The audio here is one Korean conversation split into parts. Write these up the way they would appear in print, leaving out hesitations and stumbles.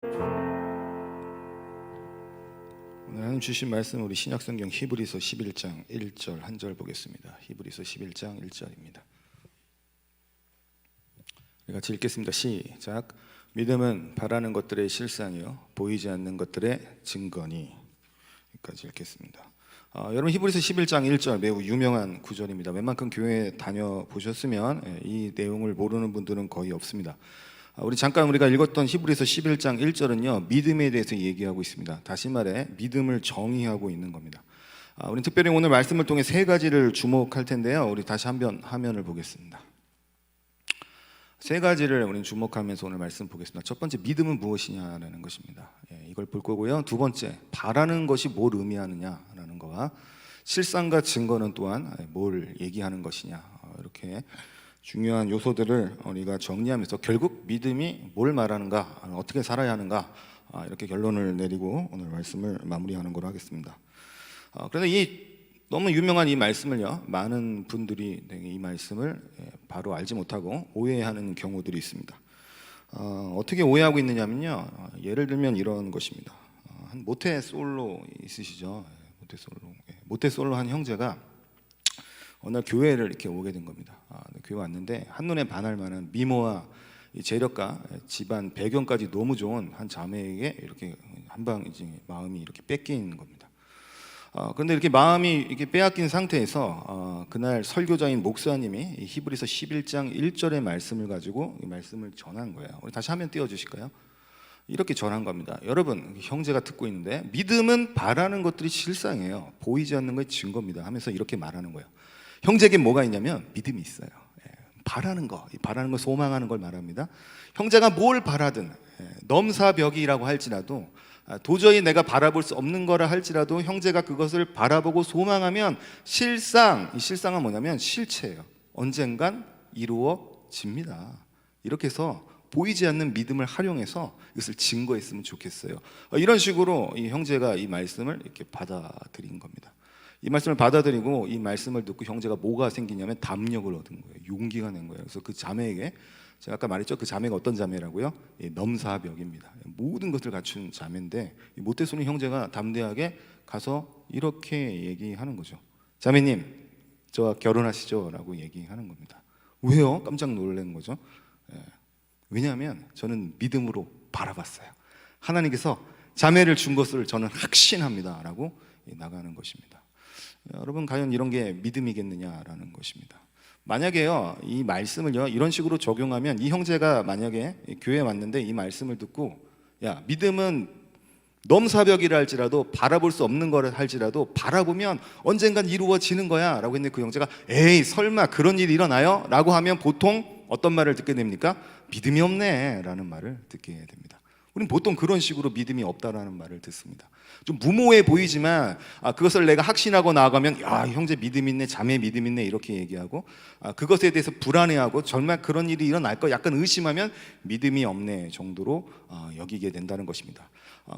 오늘 하나님 주신 말씀 우리 신약성경 히브리서 11장 1절 한 절 보겠습니다. 히브리서 11장 1절입니다. 같이 읽겠습니다. 시작. 믿음은 바라는 것들의 실상이요 보이지 않는 것들의 증거니. 여기까지 읽겠습니다. 여러분 히브리서 11장 1절 매우 유명한 구절입니다. 웬만큼 교회 다녀보셨으면 이 내용을 모르는 분들은 거의 없습니다. 우리 잠깐 우리가 읽었던 히브리서 11장 1절은요 믿음에 대해서 얘기하고 있습니다. 다시 말해 믿음을 정의하고 있는 겁니다. 우리 특별히 오늘 말씀을 통해 세 가지를 주목할 텐데요. 우리 다시 한번 화면을 보겠습니다. 세 가지를 우리는 주목하면서 오늘 말씀 보겠습니다. 첫 번째, 믿음은 무엇이냐라는 것입니다. 이걸 볼 거고요. 두 번째, 바라는 것이 뭘 의미하느냐라는 거와 실상과 증거는 또한 뭘 얘기하는 것이냐, 이렇게 중요한 요소들을 우리가 정리하면서 결국 믿음이 뭘 말하는가, 어떻게 살아야 하는가, 이렇게 결론을 내리고 오늘 말씀을 마무리하는 걸로 하겠습니다. 그런데 이 너무 유명한 이 말씀을요 많은 분들이 이 말씀을 바로 알지 못하고 오해하는 경우들이 있습니다. 어떻게 오해하고 있느냐면요, 예를 들면 이런 것입니다. 한 모태솔로 있으시죠? 모태솔로 한 형제가 어느 날 교회를 이렇게 오게 된 겁니다. 교회 왔는데 한눈에 반할 만한 미모와 이 재력과 집안 배경까지 너무 좋은 한 자매에게 이렇게 한방 이제 마음이 이렇게 뺏긴 겁니다. 그런데 이렇게 마음이 이렇게 빼앗긴 상태에서 그날 설교자인 목사님이 이 히브리서 11장 1절의 말씀을 가지고 이 말씀을 전한 거예요. 우리 다시 화면 띄워주실까요? 이렇게 전한 겁니다. 여러분, 형제가 듣고 있는데 믿음은 바라는 것들이 실상이에요. 보이지 않는 것이 증거입니다 하면서 이렇게 말하는 거예요. 형제에게 뭐가 있냐면 믿음이 있어요. 바라는 거 소망하는 걸 말합니다. 형제가 뭘 바라든 넘사벽이라고 할지라도 도저히 내가 바라볼 수 없는 거라 할지라도 형제가 그것을 바라보고 소망하면 이 실상은 뭐냐면 실체예요. 언젠간 이루어집니다. 이렇게 해서 보이지 않는 믿음을 활용해서 이것을 증거했으면 좋겠어요. 이런 식으로 이 형제가 이 말씀을 이렇게 받아들인 겁니다. 이 말씀을 받아들이고 이 말씀을 듣고 형제가 뭐가 생기냐면 담력을 얻은 거예요. 용기가 낸 거예요. 그래서 그 자매에게, 제가 아까 말했죠, 그 자매가 어떤 자매라고요? 넘사벽입니다. 모든 것을 갖춘 자매인데 모태솔로 형제가 담대하게 가서 이렇게 얘기하는 거죠. 자매님, 저와 결혼하시죠? 라고 얘기하는 겁니다. 왜요? 깜짝 놀란 거죠. 왜냐하면 저는 믿음으로 바라봤어요. 하나님께서 자매를 준 것을 저는 확신합니다 라고 나가는 것입니다. 여러분, 과연 이런 게 믿음이겠느냐라는 것입니다. 만약에요 이 말씀을요 이런 식으로 적용하면, 이 형제가 만약에 교회에 왔는데 이 말씀을 듣고, 야, 믿음은 넘사벽이라 할지라도 바라볼 수 없는 거를 할지라도 바라보면 언젠간 이루어지는 거야 라고 했는데, 그 형제가 에이 설마 그런 일이 일어나요? 라고 하면 보통 어떤 말을 듣게 됩니까? 믿음이 없네 라는 말을 듣게 됩니다. 우리는 보통 그런 식으로 믿음이 없다라는 말을 듣습니다. 좀 무모해 보이지만 그것을 내가 확신하고 나아가면, 야, 형제 믿음 있네, 자매 믿음 있네, 이렇게 얘기하고, 그것에 대해서 불안해하고 정말 그런 일이 일어날 거 약간 의심하면 믿음이 없네 정도로 여기게 된다는 것입니다.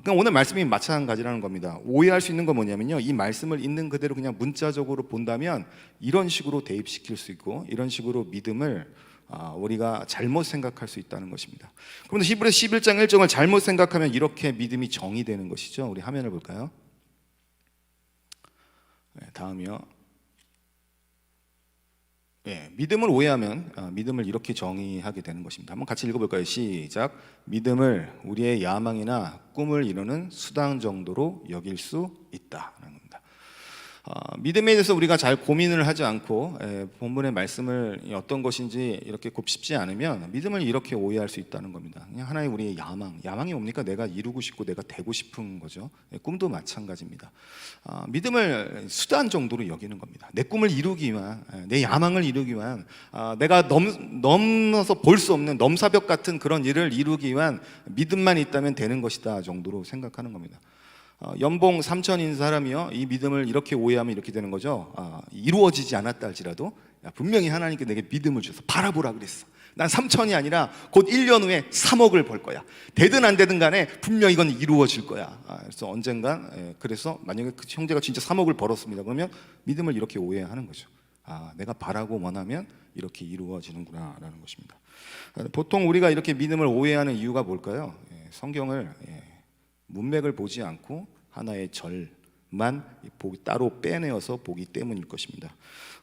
그럼 오늘 말씀이 마찬가지라는 겁니다. 오해할 수 있는 건 뭐냐면요, 이 말씀을 있는 그대로 그냥 문자적으로 본다면 이런 식으로 대입시킬 수 있고, 이런 식으로 믿음을 우리가 잘못 생각할 수 있다는 것입니다. 그런데 히브리서 11장 1절을 잘못 생각하면 이렇게 믿음이 정의되는 것이죠. 우리 화면을 볼까요? 다음이요. 믿음을 오해하면 믿음을 이렇게 정의하게 되는 것입니다. 한번 같이 읽어볼까요? 시작. 믿음을 우리의 야망이나 꿈을 이루는 수단 정도로 여길 수 있다는 겁니다. 믿음에 대해서 우리가 잘 고민을 하지 않고 본문의 말씀을 어떤 것인지 이렇게 곱씹지 않으면 믿음을 이렇게 오해할 수 있다는 겁니다. 그냥 하나의 우리의 야망이 뭡니까? 내가 이루고 싶고 내가 되고 싶은 거죠. 꿈도 마찬가지입니다. 믿음을 수단 정도로 여기는 겁니다. 내 꿈을 이루기 위한, 내 야망을 이루기 위한, 내가 넘어서 볼 수 없는 넘사벽 같은 그런 일을 이루기 위한 믿음만 있다면 되는 것이다 정도로 생각하는 겁니다. 연봉 3천인 사람이요 이 믿음을 이렇게 오해하면 이렇게 되는 거죠. 이루어지지 않았다 할지라도, 야, 분명히 하나님께 내게 믿음을 주셔서 바라보라 그랬어. 난 3천이 아니라 곧 1년 후에 3억을 벌 거야. 되든 안 되든 간에 분명히 이건 이루어질 거야. 그래서 언젠간, 그래서 만약에 그 형제가 진짜 3억을 벌었습니다. 그러면 믿음을 이렇게 오해하는 거죠. 내가 바라고 원하면 이렇게 이루어지는구나 라는 것입니다. 보통 우리가 이렇게 믿음을 오해하는 이유가 뭘까요? 성경을 문맥을 보지 않고 하나의 절만 따로 빼내어서 보기 때문일 것입니다.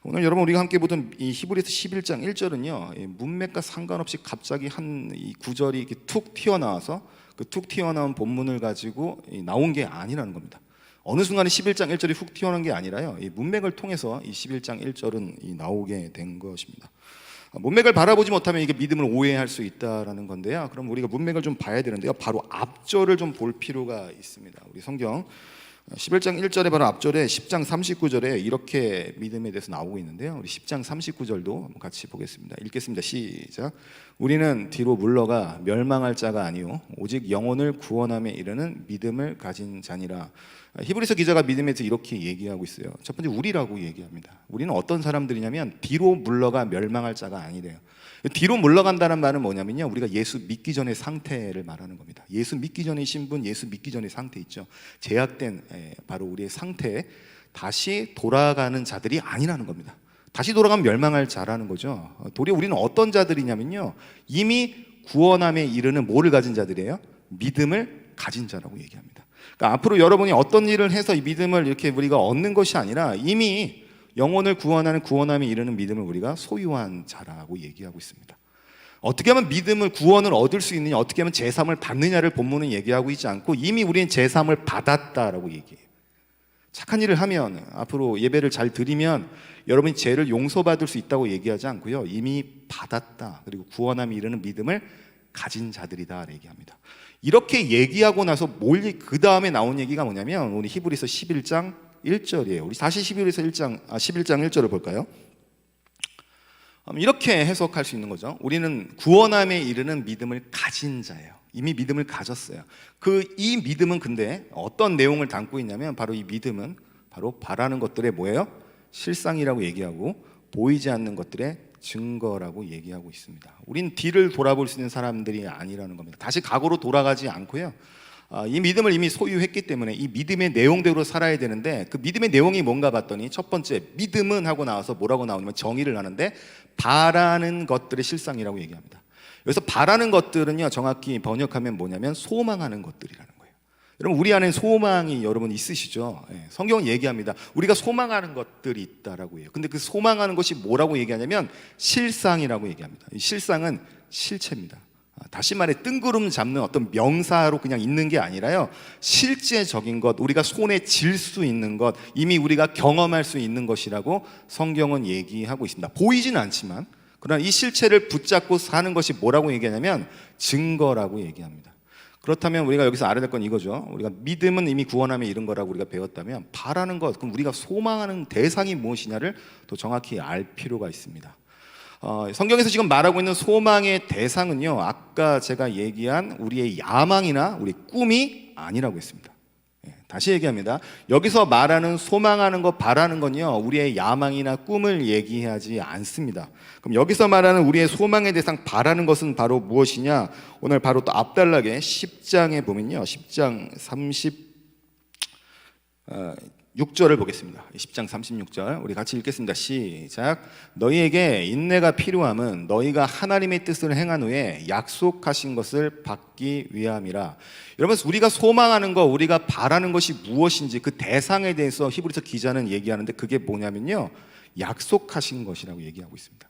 오늘 여러분 우리가 함께 보던 이 히브리서 11장 1절은요 문맥과 상관없이 갑자기 한 이 구절이 이렇게 툭 튀어나와서 그 툭 튀어나온 본문을 가지고 나온 게 아니라는 겁니다. 어느 순간에 11장 1절이 훅 튀어나온 게 아니라요 이 문맥을 통해서 이 11장 1절은 나오게 된 것입니다. 문맥을 바라보지 못하면 이게 믿음을 오해할 수 있다라는 건데요. 그럼 우리가 문맥을 좀 봐야 되는데요. 바로 앞절을 좀 볼 필요가 있습니다. 우리 성경 11장 1절에 바로 앞절에 10장 39절에 이렇게 믿음에 대해서 나오고 있는데요. 우리 10장 39절도 같이 보겠습니다. 읽겠습니다. 시작. 우리는 뒤로 물러가 멸망할 자가 아니요 오직 영혼을 구원함에 이르는 믿음을 가진 자니라. 히브리서 기자가 믿음에 대해서 이렇게 얘기하고 있어요. 첫 번째 우리라고 얘기합니다. 우리는 어떤 사람들이냐면 뒤로 물러가 멸망할 자가 아니래요. 뒤로 물러간다는 말은 뭐냐면요 우리가 예수 믿기 전의 상태를 말하는 겁니다. 예수 믿기 전의 신분, 예수 믿기 전의 상태 있죠. 제약된 바로 우리의 상태에 다시 돌아가는 자들이 아니라는 겁니다. 다시 돌아가면 멸망할 자라는 거죠. 도리어 우리는 어떤 자들이냐면요 이미 구원함에 이르는 뭐를 가진 자들이에요? 믿음을 가진 자라고 얘기합니다. 그러니까 앞으로 여러분이 어떤 일을 해서 이 믿음을 이렇게 우리가 얻는 것이 아니라 이미 영혼을 구원하는 구원함에 이르는 믿음을 우리가 소유한 자라고 얘기하고 있습니다. 어떻게 하면 믿음을 구원을 얻을 수 있느냐, 어떻게 하면 제삼을 받느냐를 본문은 얘기하고 있지 않고 이미 우리는 제삼을 받았다라고 얘기해요. 착한 일을 하면 앞으로 예배를 잘 드리면 여러분이 죄를 용서받을 수 있다고 얘기하지 않고요 이미 받았다 그리고 구원함에 이르는 믿음을 가진 자들이다 얘기합니다. 이렇게 얘기하고 나서 그 다음에 나온 얘기가 뭐냐면 우리 히브리서 11장 1절이에요. 우리 다시 히브리서 11장 1절을 볼까요? 이렇게 해석할 수 있는 거죠. 우리는 구원함에 이르는 믿음을 가진 자예요. 이미 믿음을 가졌어요. 이 믿음은 근데 어떤 내용을 담고 있냐면 바로 이 믿음은 바로 바라는 것들의 뭐예요? 실상이라고 얘기하고 보이지 않는 것들의 증거라고 얘기하고 있습니다. 우린 뒤를 돌아볼 수 있는 사람들이 아니라는 겁니다. 다시 과거로 돌아가지 않고요 이 믿음을 이미 소유했기 때문에 이 믿음의 내용대로 살아야 되는데 그 믿음의 내용이 뭔가 봤더니 첫 번째 믿음은 하고 나와서 뭐라고 나오냐면 정의를 하는데 바라는 것들의 실상이라고 얘기합니다. 여기서 바라는 것들은요 정확히 번역하면 뭐냐면 소망하는 것들이라는 거예요. 여러분 우리 안에 소망이 여러분 있으시죠? 성경은 얘기합니다. 우리가 소망하는 것들이 있다라고 해요. 근데 그 소망하는 것이 뭐라고 얘기하냐면 실상이라고 얘기합니다. 이 실상은 실체입니다. 다시 말해 뜬구름 잡는 어떤 명사로 그냥 있는 게 아니라요 실제적인 것, 우리가 손에 쥘 수 있는 것, 이미 우리가 경험할 수 있는 것이라고 성경은 얘기하고 있습니다. 보이지는 않지만 그러나 이 실체를 붙잡고 사는 것이 뭐라고 얘기하냐면 증거라고 얘기합니다. 그렇다면 우리가 여기서 알아야 될 건 이거죠. 우리가 믿음은 이미 구원함에 이른 거라고 우리가 배웠다면 바라는 것, 그럼 우리가 소망하는 대상이 무엇이냐를 또 정확히 알 필요가 있습니다. 성경에서 지금 말하고 있는 소망의 대상은요 아까 제가 얘기한 우리의 야망이나 우리 꿈이 아니라고 했습니다. 다시 얘기합니다. 여기서 말하는 소망하는 것, 바라는 건요 우리의 야망이나 꿈을 얘기하지 않습니다. 그럼 여기서 말하는 우리의 소망의 대상, 바라는 것은 바로 무엇이냐? 오늘 바로 또 앞달락에 10장에 보면요 10장 36절을 보겠습니다. 10장 36절 우리 같이 읽겠습니다. 시작. 너희에게 인내가 필요함은 너희가 하나님의 뜻을 행한 후에 약속하신 것을 받기 위함이라. 여러분 우리가 소망하는 것, 우리가 바라는 것이 무엇인지 그 대상에 대해서 히브리서 기자는 얘기하는데 그게 뭐냐면요 약속하신 것이라고 얘기하고 있습니다.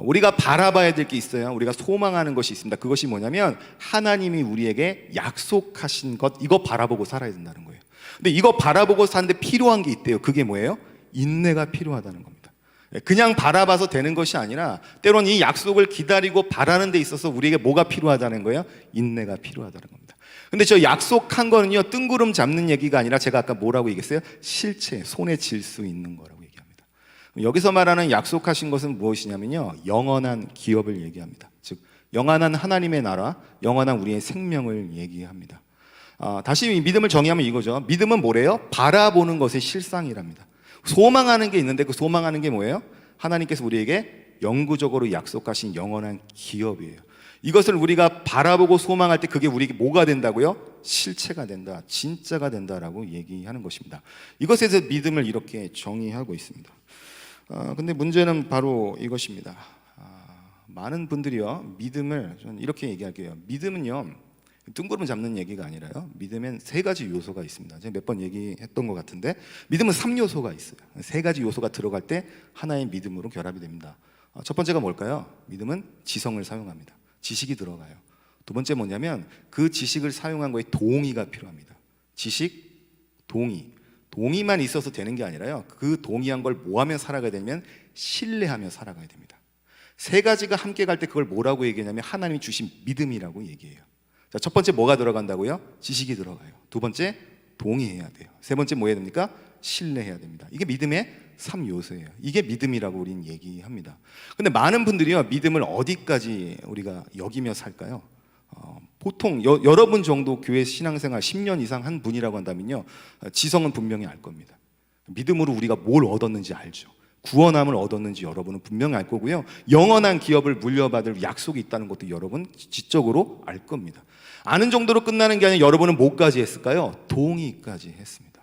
우리가 바라봐야 될 게 있어요. 우리가 소망하는 것이 있습니다. 그것이 뭐냐면 하나님이 우리에게 약속하신 것, 이거 바라보고 살아야 된다는 거예요. 근데 이거 바라보고 사는데 필요한 게 있대요. 그게 뭐예요? 인내가 필요하다는 겁니다. 그냥 바라봐서 되는 것이 아니라 때론 이 약속을 기다리고 바라는 데 있어서 우리에게 뭐가 필요하다는 거예요? 인내가 필요하다는 겁니다. 근데 저 약속한 거는요 뜬구름 잡는 얘기가 아니라 제가 아까 뭐라고 얘기했어요? 실체, 손에 쥘 수 있는 거라고 얘기합니다. 여기서 말하는 약속하신 것은 무엇이냐면요 영원한 기업을 얘기합니다. 즉 영원한 하나님의 나라, 영원한 우리의 생명을 얘기합니다. 다시 믿음을 정의하면 이거죠. 믿음은 뭐래요? 바라보는 것의 실상이랍니다. 소망하는 게 있는데 그 소망하는 게 뭐예요? 하나님께서 우리에게 영구적으로 약속하신 영원한 기업이에요. 이것을 우리가 바라보고 소망할 때 그게 우리에게 뭐가 된다고요? 실체가 된다, 진짜가 된다라고 얘기하는 것입니다. 이것에 대해서 믿음을 이렇게 정의하고 있습니다. 근데 문제는 바로 이것입니다. 많은 분들이요 믿음을 저는 이렇게 얘기할게요. 믿음은요 뜬구름 잡는 얘기가 아니라요. 믿음엔 세 가지 요소가 있습니다. 제가 몇 번 얘기했던 것 같은데 믿음은 3요소가 있어요. 세 가지 요소가 들어갈 때 하나의 믿음으로 결합이 됩니다. 첫 번째가 뭘까요? 믿음은 지성을 사용합니다. 지식이 들어가요. 두 번째 뭐냐면 그 지식을 사용한 거에 동의가 필요합니다. 지식, 동의. 동의만 있어서 되는 게 아니라요. 그 동의한 걸 뭐하며 살아가야 되냐면 신뢰하며 살아가야 됩니다. 세 가지가 함께 갈 때 그걸 뭐라고 얘기하냐면 하나님이 주신 믿음이라고 얘기해요. 자, 첫 번째 뭐가 들어간다고요? 지식이 들어가요. 두 번째 동의해야 돼요. 세 번째 뭐 해야 됩니까? 신뢰해야 됩니다. 이게 믿음의 3요소예요. 이게 믿음이라고 우리는 얘기합니다. 근데 많은 분들이요, 믿음을 어디까지 우리가 여기며 살까요? 보통 여러분 정도 교회 신앙생활 10년 이상 한 분이라고 한다면요, 지성은 분명히 알 겁니다. 믿음으로 우리가 뭘 얻었는지 알죠. 구원함을 얻었는지 여러분은 분명히 알 거고요, 영원한 기업을 물려받을 약속이 있다는 것도 여러분 지적으로 알 겁니다. 아는 정도로 끝나는 게 아니라 여러분은 뭐까지 했을까요? 동의까지 했습니다.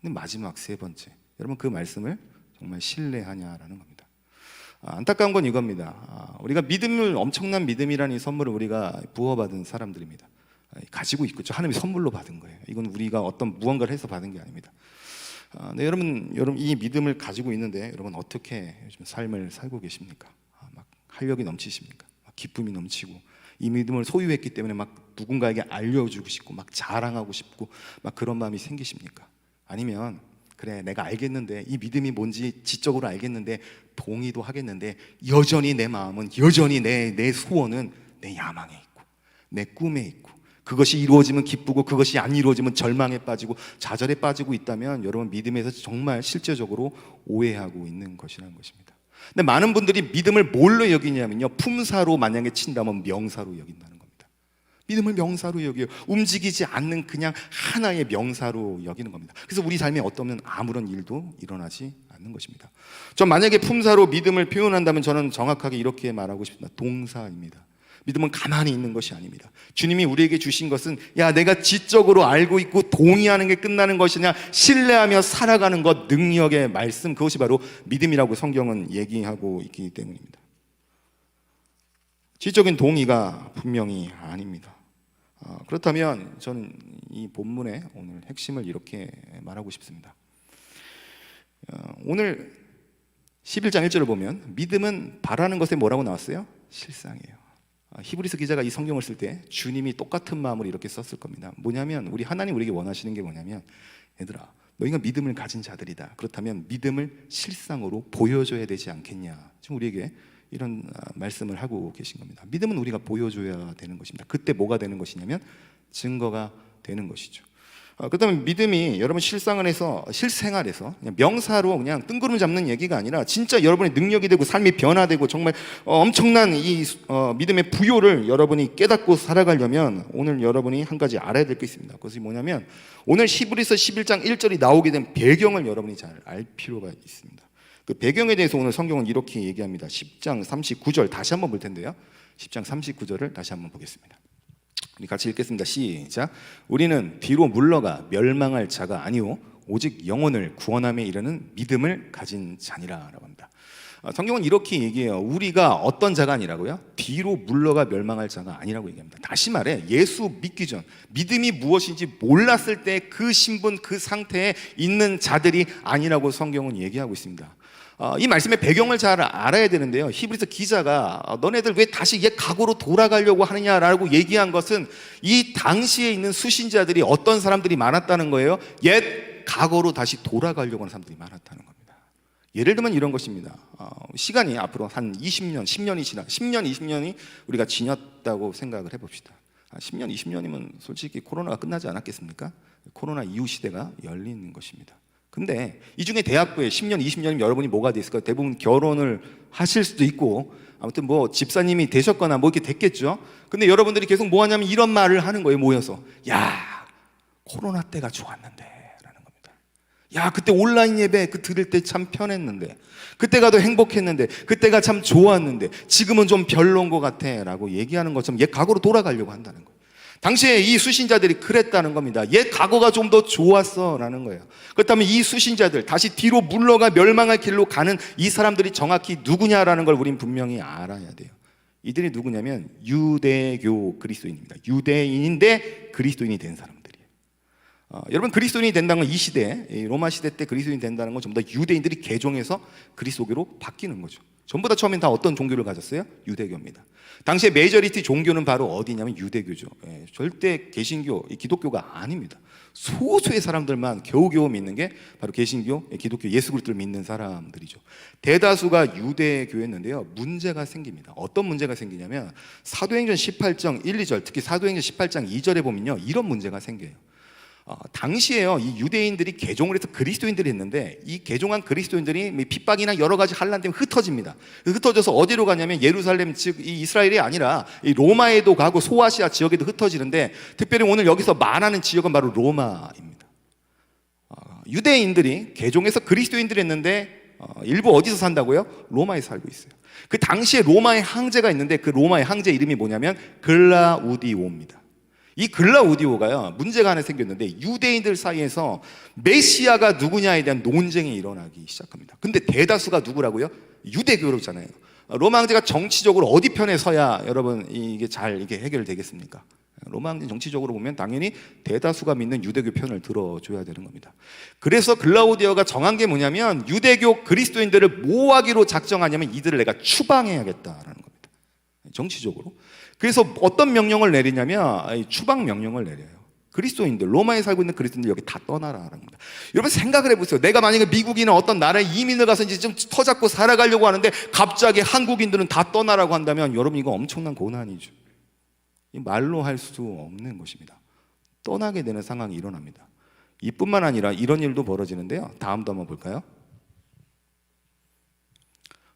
근데 마지막 세 번째, 여러분 그 말씀을 정말 신뢰하냐라는 겁니다. 안타까운 건 이겁니다. 우리가 믿음을, 엄청난 믿음이라는 이 선물을 우리가 부어받은 사람들입니다. 가지고 있고 하나님이 선물로 받은 거예요. 이건 우리가 어떤 무언가를 해서 받은 게 아닙니다. 네, 여러분 이 믿음을 가지고 있는데 여러분 어떻게 요즘 삶을 살고 계십니까? 막 활력이 넘치십니까? 막 기쁨이 넘치고 이 믿음을 소유했기 때문에 막 누군가에게 알려주고 싶고 막 자랑하고 싶고 막 그런 마음이 생기십니까? 아니면 그래, 내가 알겠는데, 이 믿음이 뭔지 지적으로 알겠는데, 동의도 하겠는데, 여전히 내 마음은, 여전히 내 소원은 내 야망에 있고 내 꿈에 있고, 그것이 이루어지면 기쁘고 그것이 안 이루어지면 절망에 빠지고 좌절에 빠지고 있다면 여러분 믿음에서 정말 실제적으로 오해하고 있는 것이라는 것입니다. 근데 많은 분들이 믿음을 뭘로 여기냐면요, 품사로 만약에 친다면 명사로 여긴다는 겁니다. 믿음을 명사로 여겨요. 움직이지 않는 그냥 하나의 명사로 여기는 겁니다. 그래서 우리 삶에 어떠면 아무런 일도 일어나지 않는 것입니다. 전 만약에 품사로 믿음을 표현한다면 저는 정확하게 이렇게 말하고 싶습니다. 동사입니다. 믿음은 가만히 있는 것이 아닙니다. 주님이 우리에게 주신 것은, 야, 내가 지적으로 알고 있고 동의하는 게 끝나는 것이냐, 신뢰하며 살아가는 것, 능력의 말씀, 그것이 바로 믿음이라고 성경은 얘기하고 있기 때문입니다. 지적인 동의가 분명히 아닙니다. 그렇다면 저는 이 본문의 오늘 핵심을 이렇게 말하고 싶습니다. 오늘 11장 1절을 보면 믿음은 바라는 것에 뭐라고 나왔어요? 실상이에요. 히브리서 기자가 이 성경을 쓸 때 주님이 똑같은 마음으로 이렇게 썼을 겁니다. 뭐냐면 우리 하나님 우리에게 원하시는 게 뭐냐면, 얘들아, 너희가 믿음을 가진 자들이다. 그렇다면 믿음을 실상으로 보여줘야 되지 않겠냐. 지금 우리에게 이런 말씀을 하고 계신 겁니다. 믿음은 우리가 보여줘야 되는 것입니다. 그때 뭐가 되는 것이냐면 증거가 되는 것이죠. 그렇다면 믿음이 여러분 실생활에서 그냥 명사로 그냥 뜬구름 잡는 얘기가 아니라 진짜 여러분의 능력이 되고 삶이 변화되고 정말 엄청난 이 믿음의 부요를 여러분이 깨닫고 살아가려면 오늘 여러분이 한 가지 알아야 될 게 있습니다. 그것이 뭐냐면 오늘 히브리서 11장 1절이 나오게 된 배경을 여러분이 잘 알 필요가 있습니다. 그 배경에 대해서 오늘 성경은 이렇게 얘기합니다. 10장 39절 다시 한번 볼 텐데요, 10장 39절을 다시 한번 보겠습니다. 우리 같이 읽겠습니다. 시작. 우리는 뒤로 물러가 멸망할 자가 아니오 오직 영혼을 구원함에 이르는 믿음을 가진 자니라라고 합니다. 성경은 이렇게 얘기해요. 우리가 어떤 자가 아니라고요? 뒤로 물러가 멸망할 자가 아니라고 얘기합니다. 다시 말해, 예수 믿기 전 믿음이 무엇인지 몰랐을 때 그 신분, 그 상태에 있는 자들이 아니라고 성경은 얘기하고 있습니다. 이 말씀의 배경을 잘 알아야 되는데요, 히브리서 기자가 너네들 왜 다시 옛 각오로 돌아가려고 하느냐라고 얘기한 것은 이 당시에 있는 수신자들이 어떤 사람들이 많았다는 거예요. 옛 각오로 다시 돌아가려고 하는 사람들이 많았다는 겁니다. 예를 들면 이런 것입니다. 시간이 앞으로 한 20년, 10년이 지나 10년, 20년이 우리가 지났다고 생각을 해봅시다. 10년, 20년이면 솔직히 코로나가 끝나지 않았겠습니까? 코로나 이후 시대가 열리는 것입니다. 근데 이 중에 대학부에 10년, 20년이면 여러분이 뭐가 됐을까요? 대부분 결혼을 하실 수도 있고 아무튼 뭐 집사님이 되셨거나 뭐 이렇게 됐겠죠. 근데 여러분들이 계속 뭐 하냐면 이런 말을 하는 거예요. 모여서, 야, 코로나 때가 좋았는데 라는 겁니다. 야, 그때 온라인 예배 들을 때 참 편했는데, 그때가 더 행복했는데, 그때가 참 좋았는데 지금은 좀 별로인 것 같아 라고 얘기하는 것처럼 옛 과거로 돌아가려고 한다는 거예요. 당시에 이 수신자들이 그랬다는 겁니다. 옛 과거가 좀 더 좋았어 라는 거예요. 그렇다면 이 수신자들, 다시 뒤로 물러가 멸망할 길로 가는 이 사람들이 정확히 누구냐라는 걸 우린 분명히 알아야 돼요. 이들이 누구냐면 유대교 그리스도인입니다. 유대인인데 그리스도인이 된 사람들이에요. 여러분, 그리스도인이 된다는 건 이 시대, 로마 시대 때 그리스도인이 된다는 건 전부 다 유대인들이 개종해서 그리스도교로 바뀌는 거죠. 전부 다 처음엔 다 어떤 종교를 가졌어요? 유대교입니다. 당시에 메이저리티 종교는 바로 어디냐면 유대교죠. 절대 개신교, 기독교가 아닙니다. 소수의 사람들만 겨우겨우 믿는 게 바로 개신교, 기독교, 예수 그리스도를 믿는 사람들이죠. 대다수가 유대교였는데요, 문제가 생깁니다. 어떤 문제가 생기냐면 사도행전 18장 1, 2절, 특히 사도행전 18장 2절에 보면요, 이런 문제가 생겨요. 당시에요, 이 유대인들이 개종을 해서 그리스도인들이 했는데, 이 개종한 그리스도인들이 핍박이나 여러 가지 환란 때문에 흩어집니다. 흩어져서 어디로 가냐면 예루살렘, 즉 이 이스라엘이 아니라 이 로마에도 가고 소아시아 지역에도 흩어지는데, 특별히 오늘 여기서 말하는 지역은 바로 로마입니다. 유대인들이 개종해서 그리스도인들이 했는데 일부 어디서 산다고요? 로마에 살고 있어요. 그 당시에 로마의 황제가 있는데, 그 로마의 황제 이름이 뭐냐면 글라우디오입니다. 이 글라우디오가요, 문제가 하나 생겼는데, 유대인들 사이에서 메시아가 누구냐에 대한 논쟁이 일어나기 시작합니다. 근데 대다수가 누구라고요? 유대교로잖아요. 로마 황제가 정치적으로 어디 편에 서야 여러분 이게 잘 이게 해결되겠습니까? 로마 황제 정치적으로 보면 당연히 대다수가 믿는 유대교 편을 들어줘야 되는 겁니다. 그래서 글라우디오가 정한 게 뭐냐면, 유대교 그리스도인들을 뭐하기로 작정하냐면 이들을 내가 추방해야겠다라는 겁니다. 정치적으로. 그래서 어떤 명령을 내리냐면 추방 명령을 내려요. 그리스도인들, 로마에 살고 있는 그리스도인들 여기 다 떠나라라는 겁니다. 여러분 생각을 해보세요. 내가 만약에 미국이나 어떤 나라에 이민을 가서 이제 좀 터잡고 살아가려고 하는데 갑자기 한국인들은 다 떠나라고 한다면 여러분 이거 엄청난 고난이죠. 말로 할 수 없는 것입니다. 떠나게 되는 상황이 일어납니다. 이뿐만 아니라 이런 일도 벌어지는데요. 다음도 한번 볼까요?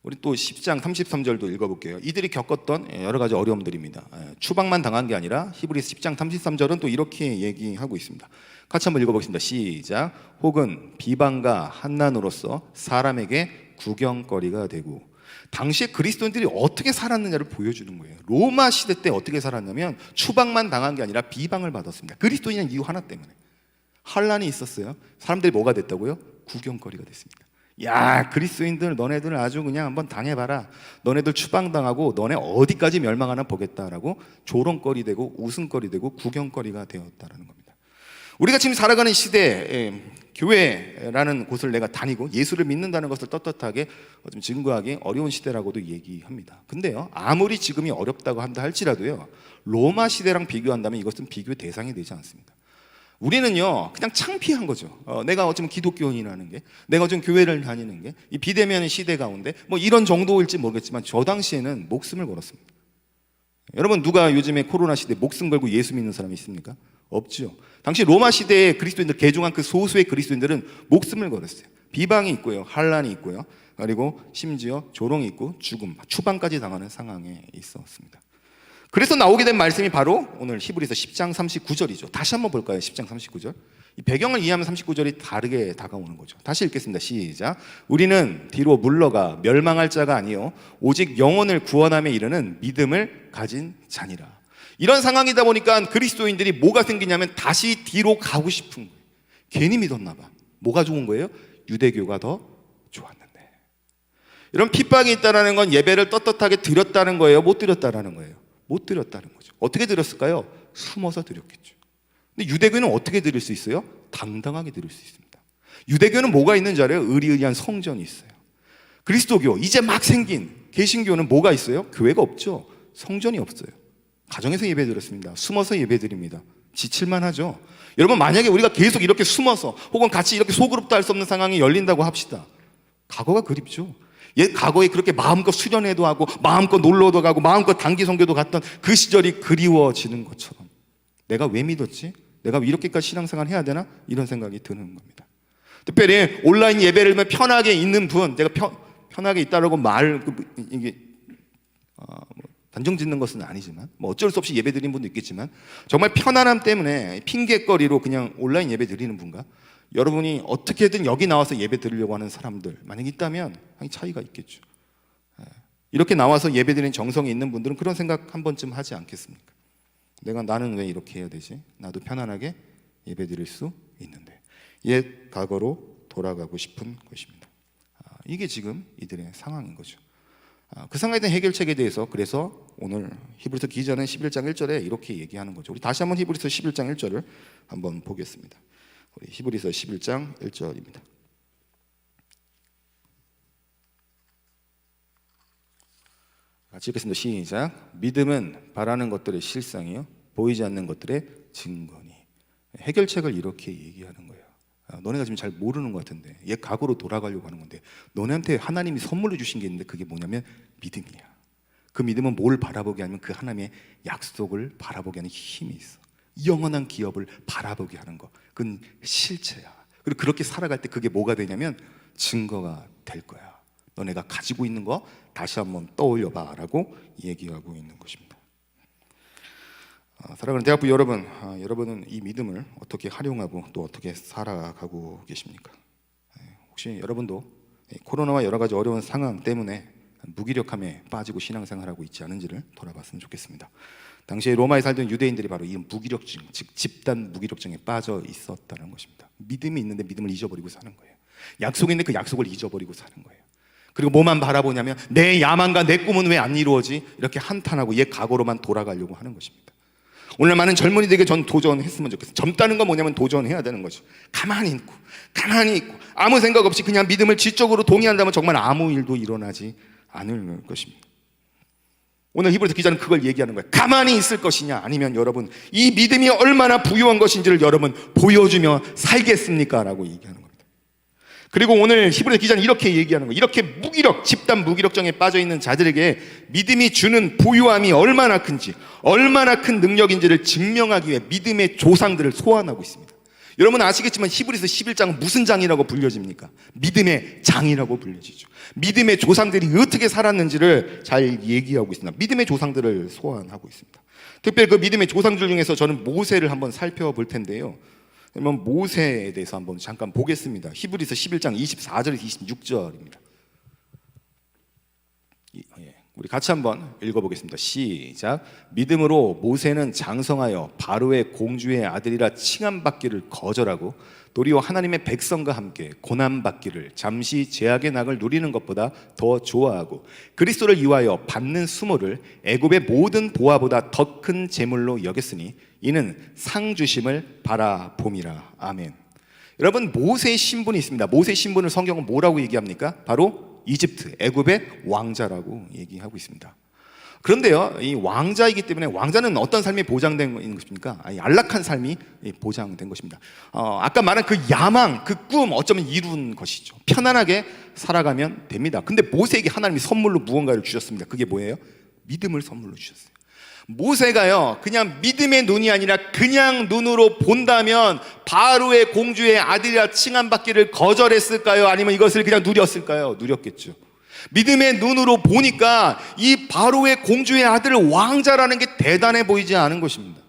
우리 또 10장 33절도 읽어볼게요. 이들이 겪었던 여러 가지 어려움들입니다. 추방만 당한 게 아니라 히브리서 10장 33절은 또 이렇게 얘기하고 있습니다. 같이 한번 읽어보겠습니다. 시작. 혹은 비방과 한난으로서 사람에게 구경거리가 되고. 당시에 그리스도인들이 어떻게 살았느냐를 보여주는 거예요. 로마 시대 때 어떻게 살았냐면 추방만 당한 게 아니라 비방을 받았습니다. 그리스도인은 이유 하나 때문에. 환란이 있었어요. 사람들이 뭐가 됐다고요? 구경거리가 됐습니다. 야, 그리스도인들 너네들 아주 그냥 한번 당해봐라. 너네들 추방당하고 너네 어디까지 멸망하나 보겠다라고 조롱거리 되고 웃음거리 되고 구경거리가 되었다라는 겁니다. 우리가 지금 살아가는 시대에 교회라는 곳을 내가 다니고 예수를 믿는다는 것을 떳떳하게 좀 증거하기 어려운 시대라고도 얘기합니다. 근데요, 아무리 지금이 어렵다고 한다 할지라도요, 로마 시대랑 비교한다면 이것은 비교 대상이 되지 않습니다. 우리는요 그냥 창피한 거죠. 내가 어쩌면 기독교인이라는 게, 내가 어쩌면 교회를 다니는 게 이 비대면 시대 가운데 뭐 이런 정도일지 모르겠지만 저 당시에는 목숨을 걸었습니다. 여러분, 누가 요즘에 코로나 시대에 목숨 걸고 예수 믿는 사람이 있습니까? 없죠. 당시 로마 시대의 그리스도인들, 개종한 그 소수의 그리스도인들은 목숨을 걸었어요. 비방이 있고요, 환란이 있고요, 그리고 심지어 조롱이 있고 죽음, 추방까지 당하는 상황에 있었습니다. 그래서 나오게 된 말씀이 바로 오늘 히브리서 10장 39절이죠. 다시 한번 볼까요? 10장 39절. 이 배경을 이해하면 39절이 다르게 다가오는 거죠. 다시 읽겠습니다. 시작. 우리는 뒤로 물러가 멸망할 자가 아니요 오직 영혼을 구원함에 이르는 믿음을 가진 자니라. 이런 상황이다 보니까 그리스도인들이 뭐가 생기냐면 다시 뒤로 가고 싶은 거예요. 괜히 믿었나 봐. 뭐가 좋은 거예요? 유대교가 더 좋았는데. 이런 핍박이 있다는 건 예배를 떳떳하게 드렸다는 거예요? 못 드렸다는 거예요? 못 드렸다는 거죠. 어떻게 드렸을까요? 숨어서 드렸겠죠. 근데 유대교는 어떻게 드릴 수 있어요? 당당하게 드릴 수 있습니다. 유대교는 뭐가 있는 줄 알아요? 의리의리한 성전이 있어요. 그리스도교, 이제 막 생긴 개신교는 뭐가 있어요? 교회가 없죠. 성전이 없어요. 가정에서 예배 드렸습니다. 숨어서 예배 드립니다. 지칠만 하죠. 여러분, 만약에 우리가 계속 이렇게 숨어서 혹은 같이 이렇게 소그룹도 할 수 없는 상황이 열린다고 합시다. 과거가 그립죠. 과거에 그렇게 마음껏 수련회도 하고 마음껏 놀러도 가고 마음껏 단기 선교도 갔던 그 시절이 그리워지는 것처럼, 내가 왜 믿었지? 내가 이렇게까지 신앙생활 해야 되나? 이런 생각이 드는 겁니다. 특별히 온라인 예배를 편하게 있는 분, 제가 편하게 있다라고 이게 단정 짓는 것은 아니지만 뭐 어쩔 수 없이 예배 드리는 분도 있겠지만, 정말 편안함 때문에 핑계거리로 그냥 온라인 예배 드리는 분과 여러분이 어떻게든 여기 나와서 예배 드리려고 하는 사람들 만약 있다면 차이가 있겠죠. 이렇게 나와서 예배 드리는 정성이 있는 분들은 그런 생각 한 번쯤 하지 않겠습니까? 나는 왜 이렇게 해야 되지? 나도 편안하게 예배 드릴 수 있는데. 옛 과거로 돌아가고 싶은 것입니다. 이게 지금 이들의 상황인 거죠. 그 상황에 대한 해결책에 대해서 그래서 오늘 히브리서 기자는 11장 1절에 이렇게 얘기하는 거죠. 우리 다시 한번 히브리서 11장 1절을 한번 보겠습니다. 우리 히브리서 11장 1절입니다. 같이 읽겠습니다. 시작. 믿음은 바라는 것들의 실상이요 보이지 않는 것들의 증거니. 해결책을 이렇게 얘기하는 거예요. 너네가 지금 잘 모르는 것 같은데 옛 과거로 돌아가려고 하는 건데 너네한테 하나님이 선물로 주신 게 있는데 그게 뭐냐면 믿음이야. 그 믿음은 뭘 바라보게 하면 그 하나님의 약속을 바라보게 하는 힘이 있어. 영원한 기업을 바라보게 하는 거. 그건 실체야. 그리고 그렇게 살아갈 때 그게 뭐가 되냐면 증거가 될 거야. 너네가 가지고 있는 거 다시 한번 떠올려봐 라고 얘기하고 있는 것입니다. 사랑하는 대학부 여러분, 여러분은 이 믿음을 어떻게 활용하고 또 어떻게 살아가고 계십니까? 혹시 여러분도 코로나와 여러 가지 어려운 상황 때문에 무기력함에 빠지고 신앙생활하고 있지 않은지를 돌아봤으면 좋겠습니다. 당시에 로마에 살던 유대인들이 바로 이 무기력증, 즉 집단 무기력증에 빠져 있었다는 것입니다. 믿음이 있는데 믿음을 잊어버리고 사는 거예요. 약속이 있는데 그 약속을 잊어버리고 사는 거예요. 그리고 뭐만 바라보냐면 내 야망과 내 꿈은 왜 안 이루어지? 이렇게 한탄하고 옛 과거로만 돌아가려고 하는 것입니다. 오늘 많은 젊은이들에게 전 도전했으면 좋겠어요. 젊다는 건 뭐냐면 도전해야 되는 거죠. 가만히 있고 아무 생각 없이 그냥 믿음을 지적으로 동의한다면 정말 아무 일도 일어나지 않을 것입니다. 오늘 히브리서 기자는 그걸 얘기하는 거예요. 가만히 있을 것이냐 아니면 여러분 이 믿음이 얼마나 부유한 것인지를 여러분 보여주며 살겠습니까? 라고 얘기하는 겁니다. 그리고 오늘 히브리서 기자는 이렇게 얘기하는 거예요. 이렇게 집단 무기력증에 빠져있는 자들에게 믿음이 주는 부유함이 얼마나 큰지, 얼마나 큰 능력인지를 증명하기 위해 믿음의 조상들을 소환하고 있습니다. 여러분 아시겠지만 히브리서 11장은 무슨 장이라고 불려집니까? 믿음의 장이라고 불려지죠. 믿음의 조상들이 어떻게 살았는지를 잘 얘기하고 있습니다. 믿음의 조상들을 소환하고 있습니다. 특별히 그 믿음의 조상들 중에서 저는 모세를 한번 살펴볼 텐데요. 그러면 모세에 대해서 한번 잠깐 보겠습니다. 히브리서 11장 24절에서 26절입니다. 우리 같이 한번 읽어보겠습니다. 시작. 믿음으로 모세는 장성하여 바로의 공주의 아들이라 칭함받기를 거절하고 도리어 하나님의 백성과 함께 고난받기를 잠시 죄악의 낙을 누리는 것보다 더 좋아하고 그리스도를 위하여 받는 수모를 애굽의 모든 보화보다 더 큰 재물로 여겼으니 이는 상 주심을 바라봄이라. 아멘. 여러분 모세의 신분이 있습니다. 모세의 신분을 성경은 뭐라고 얘기합니까? 바로 이집트, 애굽의 왕자라고 얘기하고 있습니다. 그런데요, 이 왕자이기 때문에 왕자는 어떤 삶이 보장된 것입니까? 안락한 삶이 보장된 것입니다. 아까 말한 그 야망, 그 꿈 어쩌면 이룬 것이죠. 편안하게 살아가면 됩니다. 근데 모세에게 하나님이 선물로 무언가를 주셨습니다. 그게 뭐예요? 믿음을 선물로 주셨어요. 모세가요 그냥 믿음의 눈이 아니라 그냥 눈으로 본다면 바로의 공주의 아들이라 칭함받기를 거절했을까요? 아니면 이것을 그냥 누렸을까요? 누렸겠죠. 믿음의 눈으로 보니까 이 바로의 공주의 아들 왕자라는 게 대단해 보이지 않은 것입니다.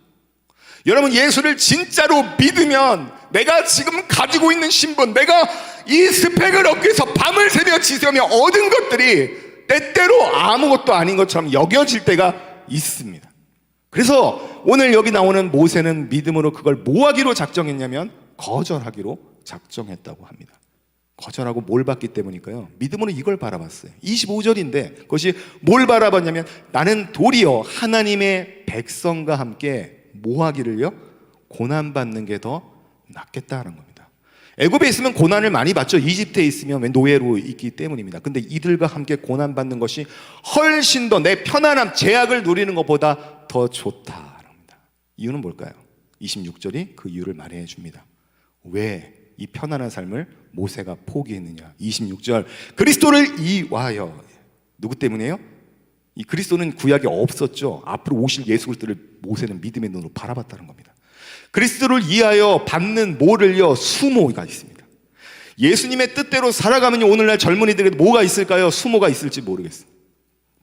여러분 예수를 진짜로 믿으면 내가 지금 가지고 있는 신분, 내가 이 스펙을 얻기 위해서 밤을 새며 지새며 얻은 것들이 때때로 아무것도 아닌 것처럼 여겨질 때가 있습니다. 그래서 오늘 여기 나오는 모세는 믿음으로 그걸 뭐 하기로 작정했냐면 거절하기로 작정했다고 합니다. 거절하고 뭘 봤기 때문일까요? 믿음으로 이걸 바라봤어요. 25절인데 그것이 뭘 바라봤냐면 나는 도리어 하나님의 백성과 함께 뭐 하기를요? 고난받는 게 더 낫겠다는 겁니다. 애굽에 있으면 고난을 많이 받죠. 이집트에 있으면 노예로 있기 때문입니다. 근데 이들과 함께 고난받는 것이 훨씬 더 내 편안함, 제약을 누리는 것보다 더 좋다랍니다. 이유는 뭘까요? 26절이 그 이유를 말해 줍니다. 왜 이 편안한 삶을 모세가 포기했느냐? 26절 그리스도를 위하여. 누구 때문에요? 이 그리스도는 구약에 없었죠. 앞으로 오실 예수 그리스도를 모세는 믿음의 눈으로 바라봤다는 겁니다. 그리스도를 위하여 받는 뭐를요? 수모가 있습니다. 예수님의 뜻대로 살아가면 오늘날 젊은이들에게 뭐가 있을까요? 수모가 있을지 모르겠습니다.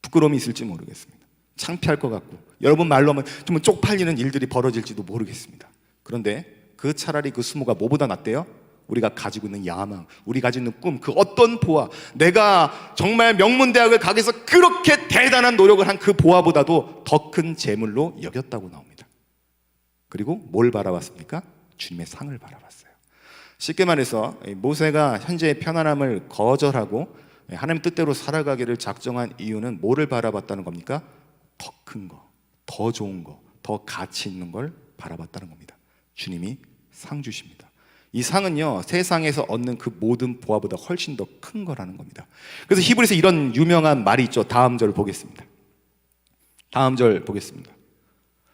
부끄러움이 있을지 모르겠습니다. 창피할 것 같고 여러분 말로 하면 좀 쪽팔리는 일들이 벌어질지도 모르겠습니다. 그런데 그 차라리 그 수모가 뭐보다 낫대요? 우리가 가지고 있는 야망, 우리가 가지고 있는 꿈, 그 어떤 보아, 내가 정말 명문대학을 가기 위해서 그렇게 대단한 노력을 한 그 보아보다도 더 큰 재물로 여겼다고 나옵니다. 그리고 뭘 바라봤습니까? 주님의 상을 바라봤어요. 쉽게 말해서 모세가 현재의 편안함을 거절하고 하나님 뜻대로 살아가기를 작정한 이유는 뭐를 바라봤다는 겁니까? 더 큰 거, 더 좋은 거, 더 가치 있는 걸 바라봤다는 겁니다. 주님이 상 주십니다. 이 상은요, 세상에서 얻는 그 모든 보화보다 훨씬 더 큰 거라는 겁니다. 그래서 히브리서 이런 유명한 말이 있죠. 다음 절 보겠습니다. 다음 절 보겠습니다.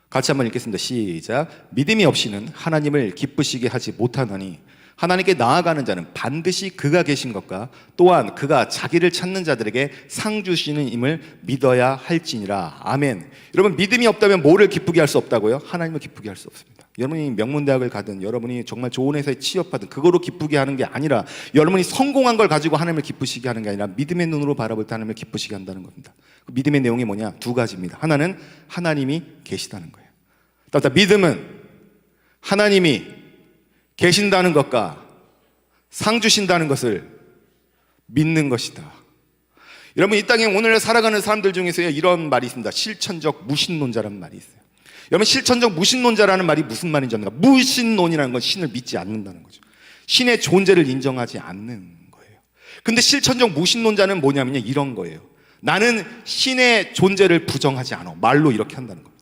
같이 한번 읽겠습니다. 시작. 믿음이 없이는 하나님을 기쁘시게 하지 못하나니 하나님께 나아가는 자는 반드시 그가 계신 것과 또한 그가 자기를 찾는 자들에게 상 주시는 임을 믿어야 할지니라. 아멘. 여러분, 믿음이 없다면 뭐를 기쁘게 할 수 없다고요? 하나님을 기쁘게 할 수 없습니다. 여러분이 명문대학을 가든 여러분이 정말 좋은 회사에 취업하든 그거로 기쁘게 하는 게 아니라, 여러분이 성공한 걸 가지고 하나님을 기쁘시게 하는 게 아니라 믿음의 눈으로 바라볼 때 하나님을 기쁘시게 한다는 겁니다. 그 믿음의 내용이 뭐냐? 두 가지입니다. 하나는 하나님이 계시다는 거예요. 따라서 믿음은 하나님이 계신다는 것과 상 주신다는 것을 믿는 것이다. 여러분, 이 땅에 오늘 살아가는 사람들 중에서 이런 말이 있습니다. 실천적 무신론자라는 말이 있어요. 여러분, 실천적 무신론자라는 말이 무슨 말인지 압니까? 무신론이라는 건 신을 믿지 않는다는 거죠. 신의 존재를 인정하지 않는 거예요. 근데 실천적 무신론자는 뭐냐면요, 이런 거예요. 나는 신의 존재를 부정하지 않아. 말로 이렇게 한다는 겁니다.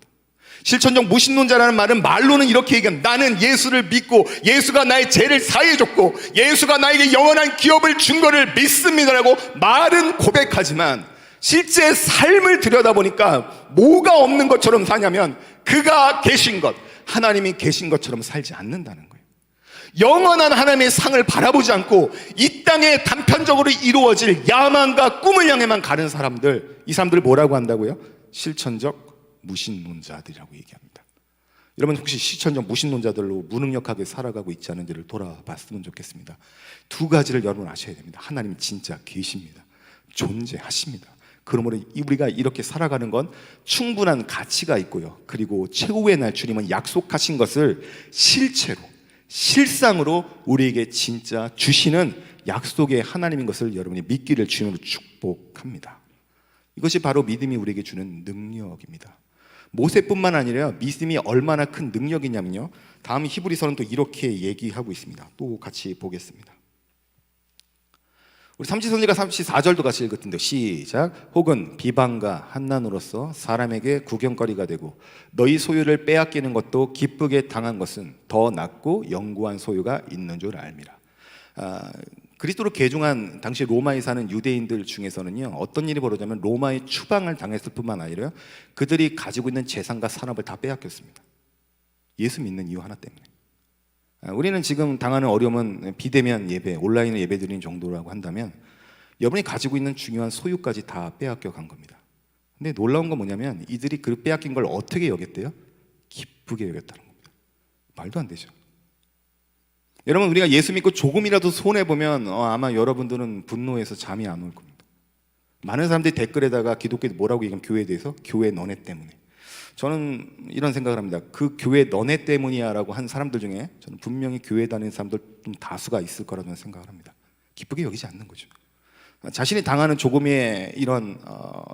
실천적 무신론자라는 말은 말로는 이렇게 얘기합니다. 나는 예수를 믿고 예수가 나의 죄를 사해줬고 예수가 나에게 영원한 기업을 준 것을 믿습니다라고 말은 고백하지만 실제 삶을 들여다보니까 뭐가 없는 것처럼 사냐면 그가 계신 것, 하나님이 계신 것처럼 살지 않는다는 거예요. 영원한 하나님의 상을 바라보지 않고 이 땅에 단편적으로 이루어질 야망과 꿈을 향해만 가는 사람들, 이 사람들 뭐라고 한다고요? 실천적 무신론자들이라고 얘기합니다. 여러분, 혹시 실천적 무신론자들로 무능력하게 살아가고 있지 않은지를 돌아봤으면 좋겠습니다. 두 가지를 여러분 아셔야 됩니다. 하나님 진짜 계십니다. 존재하십니다. 그러므로 우리가 이렇게 살아가는 건 충분한 가치가 있고요. 그리고 최후의 날 주님은 약속하신 것을 실체로, 실상으로 우리에게 진짜 주시는 약속의 하나님인 것을 여러분이 믿기를 주님으로 축복합니다. 이것이 바로 믿음이 우리에게 주는 능력입니다. 모세뿐만 아니라 믿음이 얼마나 큰 능력이냐면요, 다음 히브리서는 또 이렇게 얘기하고 있습니다. 또 같이 보겠습니다. 우리 삼지선지가 34절도 같이 읽었던데, 시작. 혹은 비방과 한난으로서 사람에게 구경거리가 되고 너희 소유를 빼앗기는 것도 기쁘게 당한 것은 더 낫고 영구한 소유가 있는 줄 알미라. 그리스도로 개종한 당시 로마에 사는 유대인들 중에서는요, 어떤 일이 벌어지냐면 로마의 추방을 당했을 뿐만 아니라 그들이 가지고 있는 재산과 산업을 다 빼앗겼습니다. 예수 믿는 이유 하나 때문에. 우리는 지금 당하는 어려움은 비대면 예배, 온라인으로 예배 드리는 정도라고 한다면 여러분이 가지고 있는 중요한 소유까지 다 빼앗겨 간 겁니다. 근데 놀라운 건 뭐냐면 이들이 그 빼앗긴 걸 어떻게 여겼대요? 기쁘게 여겼다는 겁니다. 말도 안 되죠. 여러분, 우리가 예수 믿고 조금이라도 손해보면 아마 여러분들은 분노해서 잠이 안 올 겁니다. 많은 사람들이 댓글에다가 기독교에 뭐라고 얘기하면 교회에 대해서 교회 너네 때문에. 저는 이런 생각을 합니다. 그 교회 너네 때문이야 라고 한 사람들 중에 저는 분명히 교회 다니는 사람들 좀 다수가 있을 거라고 생각을 합니다. 기쁘게 여기지 않는 거죠. 자신이 당하는 조금의 이런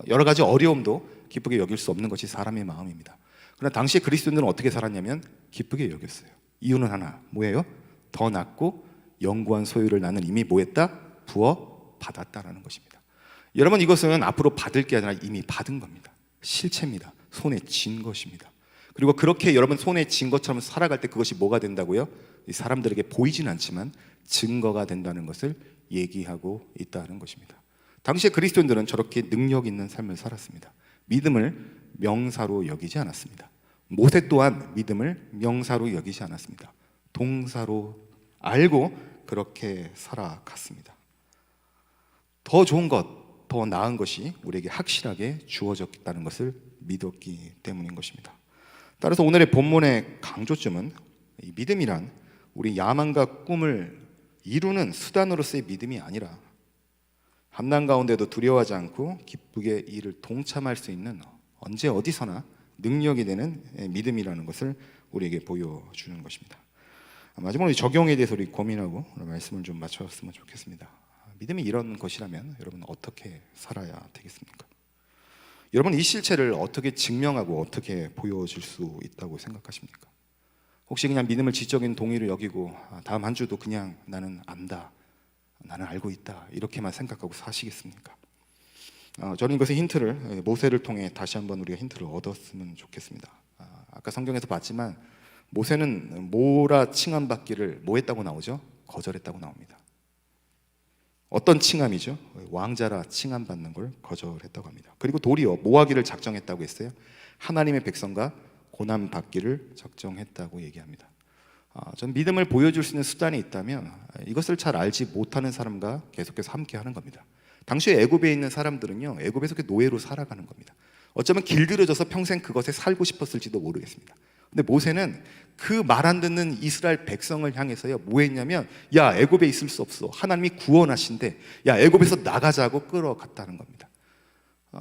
여러 가지 어려움도 기쁘게 여길 수 없는 것이 사람의 마음입니다. 그러나 당시에 그리스도인들은 어떻게 살았냐면 기쁘게 여겼어요. 이유는 하나, 뭐예요? 더 낫고 영구한 소유를 나는 이미 뭐했다? 부어 받았다라는 것입니다. 여러분, 이것은 앞으로 받을 게 아니라 이미 받은 겁니다. 실체입니다. 손에 쥔 것입니다. 그리고 그렇게 여러분 손에 쥔 것처럼 살아갈 때 그것이 뭐가 된다고요? 이 사람들에게 보이진 않지만 증거가 된다는 것을 얘기하고 있다는 것입니다. 당시에 그리스도인들은 저렇게 능력 있는 삶을 살았습니다. 믿음을 명사로 여기지 않았습니다. 모세 또한 믿음을 명사로 여기지 않았습니다. 동사로 알고 그렇게 살아갔습니다. 더 좋은 것, 더 나은 것이 우리에게 확실하게 주어졌다는 것을 믿었기 때문인 것입니다. 따라서 오늘의 본문의 강조점은 이 믿음이란 우리 야망과 꿈을 이루는 수단으로서의 믿음이 아니라 함난 가운데도 두려워하지 않고 기쁘게 이를 동참할 수 있는 언제 어디서나 능력이 되는 믿음이라는 것을 우리에게 보여주는 것입니다. 마지막으로 적용에 대해서 우리 고민하고 말씀을 좀 마쳤으면 좋겠습니다. 믿음이 이런 것이라면 여러분 어떻게 살아야 되겠습니까? 여러분, 이 실체를 어떻게 증명하고 어떻게 보여줄 수 있다고 생각하십니까? 혹시 그냥 믿음을 지적인 동의로 여기고 다음 한 주도 그냥 나는 안다, 나는 알고 있다 이렇게만 생각하고 사시겠습니까? 저는 이것의 힌트를 모세를 통해 다시 한번 우리가 힌트를 얻었으면 좋겠습니다. 아까 성경에서 봤지만 모세는 모라 칭함받기를 뭐 했다고 나오죠? 거절했다고 나옵니다. 어떤 칭함이죠? 왕자라 칭함받는 걸 거절했다고 합니다. 그리고 도리어 뭐 하기를 작정했다고 했어요? 하나님의 백성과 고난받기를 작정했다고 얘기합니다. 전 믿음을 보여줄 수 있는 수단이 있다면 이것을 잘 알지 못하는 사람과 계속해서 함께 하는 겁니다. 당시에 애굽에 있는 사람들은요, 애굽에서 노예로 살아가는 겁니다. 어쩌면 길들여져서 평생 그것에 살고 싶었을지도 모르겠습니다. 근데 모세는 그 말 안 듣는 이스라엘 백성을 향해서요 뭐 했냐면, 야 애굽에 있을 수 없어, 하나님이 구원하신대, 야 애굽에서 나가자고 끌어갔다는 겁니다.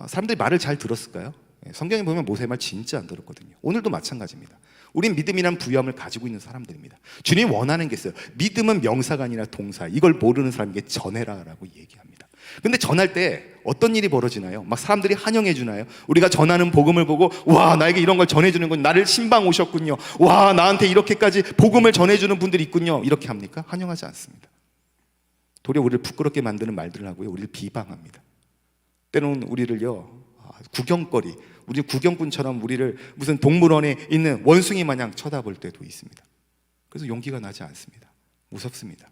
사람들이 말을 잘 들었을까요? 성경에 보면 모세 말 진짜 안 들었거든요. 오늘도 마찬가지입니다. 우린 믿음이란 부여함을 가지고 있는 사람들입니다. 주님이 원하는 게 있어요. 믿음은 명사가 아니라 동사. 이걸 모르는 사람에게 전해라 라고 얘기합니다. 근데 전할 때 어떤 일이 벌어지나요? 막 사람들이 환영해 주나요? 우리가 전하는 복음을 보고 와 나에게 이런 걸 전해주는 군, 나를 신방 오셨군요, 와 나한테 이렇게까지 복음을 전해주는 분들이 있군요, 이렇게 합니까? 환영하지 않습니다. 도리어 우리를 부끄럽게 만드는 말들을 하고요, 우리를 비방합니다. 때로는 우리를요 구경거리, 우리 구경꾼처럼 우리를 무슨 동물원에 있는 원숭이 마냥 쳐다볼 때도 있습니다. 그래서 용기가 나지 않습니다. 무섭습니다.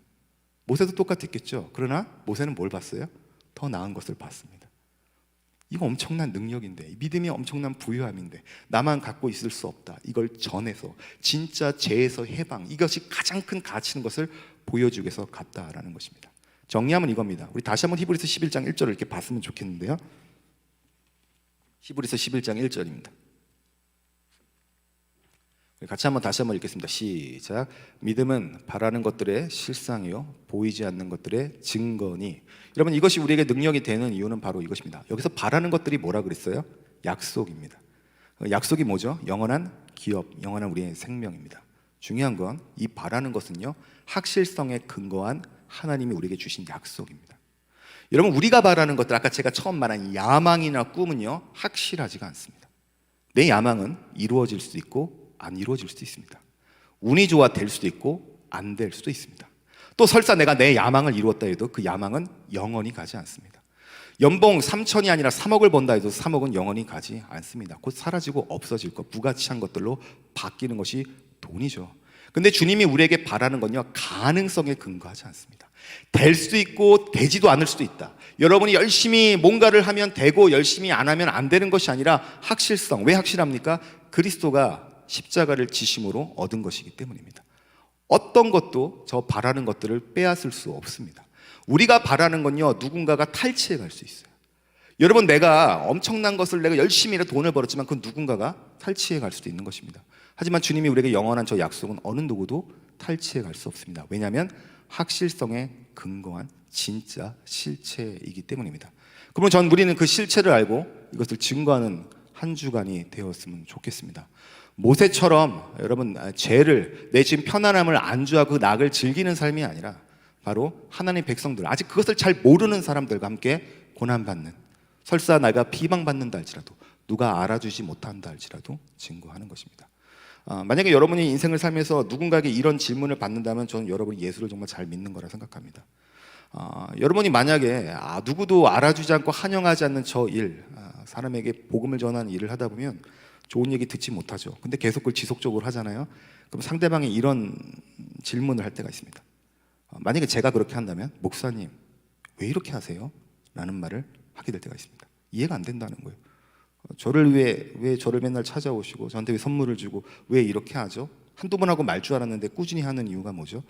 모세도 똑같았겠죠. 그러나 모세는 뭘 봤어요? 더 나은 것을 봤습니다. 이거 엄청난 능력인데, 믿음이 엄청난 부유함인데 나만 갖고 있을 수 없다, 이걸 전해서 진짜 죄에서 해방, 이것이 가장 큰 가치인 것을 보여주기 위해서 갔다라는 것입니다. 정리하면 이겁니다. 우리 다시 한번 히브리서 11장 1절을 이렇게 봤으면 좋겠는데요, 히브리서 11장 1절입니다. 같이 다시 한번 읽겠습니다. 시작. 믿음은 바라는 것들의 실상이요 보이지 않는 것들의 증거니. 여러분, 이것이 우리에게 능력이 되는 이유는 바로 이것입니다. 여기서 바라는 것들이 뭐라 그랬어요? 약속입니다. 약속이 뭐죠? 영원한 기업, 영원한 우리의 생명입니다. 중요한 건 이 바라는 것은요 확실성에 근거한 하나님이 우리에게 주신 약속입니다. 여러분, 우리가 바라는 것들, 아까 제가 처음 말한 야망이나 꿈은요 확실하지가 않습니다. 내 야망은 이루어질 수도 있고 안 이루어질 수도 있습니다. 운이 좋아 될 수도 있고 안 될 수도 있습니다. 또 설사 내가 내 야망을 이루었다 해도 그 야망은 영원히 가지 않습니다. 연봉 3천이 아니라 3억을 번다 해도 3억은 영원히 가지 않습니다. 곧 사라지고 없어질 것, 무가치한 것들로 바뀌는 것이 돈이죠. 근데 주님이 우리에게 바라는 건요 가능성에 근거하지 않습니다. 될 수도 있고 되지도 않을 수도 있다. 여러분이 열심히 뭔가를 하면 되고 열심히 안 하면 안 되는 것이 아니라 확실성. 왜 확실합니까? 그리스도가 십자가를 지심으로 얻은 것이기 때문입니다. 어떤 것도 저 바라는 것들을 빼앗을 수 없습니다. 우리가 바라는 건요 누군가가 탈취해 갈 수 있어요. 여러분, 내가 엄청난 것을 내가 열심히 돈을 벌었지만 그 누군가가 탈취해 갈 수도 있는 것입니다. 하지만 주님이 우리에게 영원한 저 약속은 어느 누구도 탈취해 갈 수 없습니다. 왜냐하면 확실성에 근거한 진짜 실체이기 때문입니다. 그러면 우리는 그 실체를 알고 이것을 증거하는 한 주간이 되었으면 좋겠습니다. 모세처럼 여러분 죄를, 내 지금 편안함을 안주하고 그 낙을 즐기는 삶이 아니라 바로 하나님의 백성들, 아직 그것을 잘 모르는 사람들과 함께 고난받는, 설사 내가 비방받는다 할지라도, 누가 알아주지 못한다 할지라도 증거하는 것입니다. 만약에 여러분이 인생을 살면서 누군가에게 이런 질문을 받는다면 저는 여러분이 예수를 정말 잘 믿는 거라 생각합니다. 여러분이 만약에 누구도 알아주지 않고 환영하지 않는 저 일, 사람에게 복음을 전하는 일을 하다 보면 좋은 얘기 듣지 못하죠. 근데 계속 그걸 지속적으로 하잖아요. 그럼 상대방이 이런 질문을 할 때가 있습니다. 만약에 제가 그렇게 한다면, 목사님 왜 이렇게 하세요? 라는 말을 하게 될 때가 있습니다. 이해가 안 된다는 거예요. 저를 왜 저를 맨날 찾아오시고 저한테 왜 선물을 주고 왜 이렇게 하죠? 한두 번 하고 말 줄 알았는데 꾸준히 하는 이유가 뭐죠?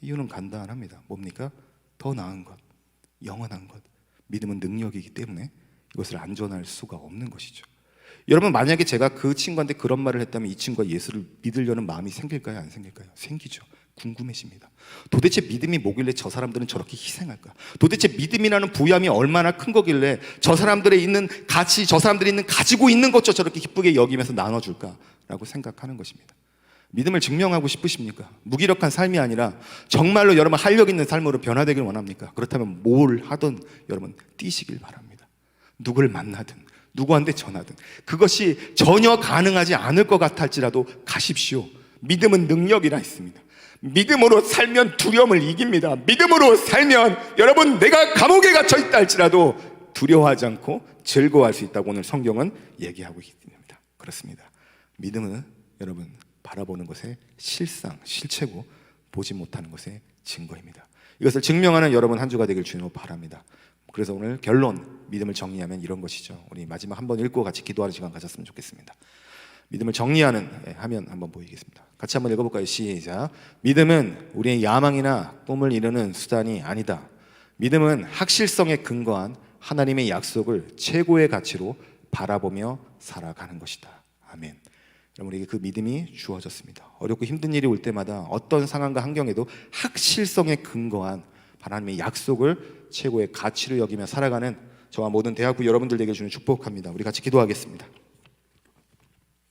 이유는 간단합니다. 뭡니까? 더 나은 것, 영원한 것, 믿음은 능력이기 때문에 이것을 안전할 수가 없는 것이죠. 여러분, 만약에 제가 그 친구한테 그런 말을 했다면 이 친구가 예수를 믿으려는 마음이 생길까요? 안 생길까요? 생기죠. 궁금해집니다. 도대체 믿음이 뭐길래 저 사람들은 저렇게 희생할까? 도대체 믿음이라는 부여함이 얼마나 큰 거길래 저 사람들의 있는 가치, 저 사람들이 가지고 있는 것조 저렇게 기쁘게 여기면서 나눠줄까라고 생각하는 것입니다. 믿음을 증명하고 싶으십니까? 무기력한 삶이 아니라 정말로 여러분 활력 있는 삶으로 변화되길 원합니까? 그렇다면 뭘 하든 여러분 뛰시길 바랍니다. 누굴 만나든 누구한테 전하든 그것이 전혀 가능하지 않을 것 같아 할지라도 가십시오. 믿음은 능력이라 했습니다. 믿음으로 살면 두려움을 이깁니다. 믿음으로 살면 여러분, 내가 감옥에 갇혀 있다 할지라도 두려워하지 않고 즐거워할 수 있다고 오늘 성경은 얘기하고 있습니다. 그렇습니다. 믿음은 여러분, 바라보는 것의 실상, 실체고 보지 못하는 것의 증거입니다. 이것을 증명하는 여러분 한 주가 되길 주님으로 바랍니다. 그래서 오늘 결론, 믿음을 정리하면 이런 것이죠. 우리 마지막 한번 읽고 같이 기도하는 시간 가졌으면 좋겠습니다. 믿음을 정리하는 화면 한번 보이겠습니다. 같이 한번 읽어볼까요? 시작. 믿음은 우리의 야망이나 꿈을 이루는 수단이 아니다. 믿음은 확실성에 근거한 하나님의 약속을 최고의 가치로 바라보며 살아가는 것이다. 아멘. 여러분, 우리에게 그 믿음이 주어졌습니다. 어렵고 힘든 일이 올 때마다 어떤 상황과 환경에도 확실성에 근거한 하나님의 약속을 최고의 가치로 여기며 살아가는 저와 모든 대학부 여러분들 에게 주는 축복합니다. 우리 같이 기도하겠습니다.